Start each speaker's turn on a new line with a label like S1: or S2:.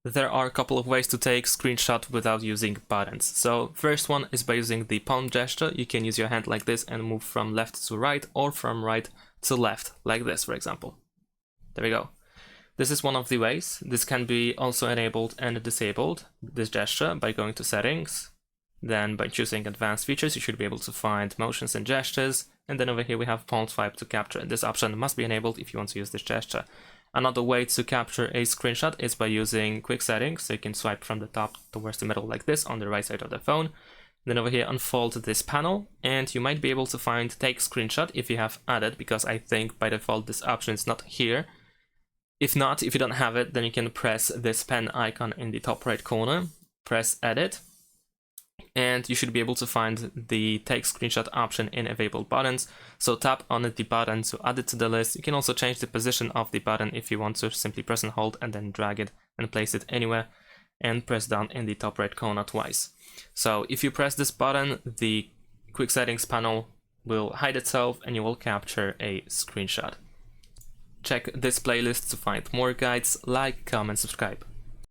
S1: There are a couple of ways to take screenshot without using buttons. So first one is by using the palm gesture. You can use your hand like this and move from left to right or from right to left, like this, for example. There we go. This is one of the ways. This can be also enabled and disabled, this gesture, by going to settings. Then by choosing advanced features, you should be able to find motions and gestures. And then over here we have palm swipe to capture. This option must be enabled if you want to use this gesture. Another way to capture a screenshot is by using quick settings. So you can swipe from the top towards the middle like this on the right side of the phone. Then over here, unfold this panel, and you might be able to find take screenshot if you have added, because I think by default this option is not here. If not, if you don't have it, then you can press this pen icon in the top right corner, press edit, and you should be able to find the take screenshot option in available buttons. So tap on the button to add it to the list. You can also change the position of the button if you want to. Simply press and hold and then drag it and place it anywhere, and press down in the top right corner twice. So if you press this button, the quick settings panel will hide itself and you will capture a screenshot. Check this playlist to find more guides. Like, comment, subscribe.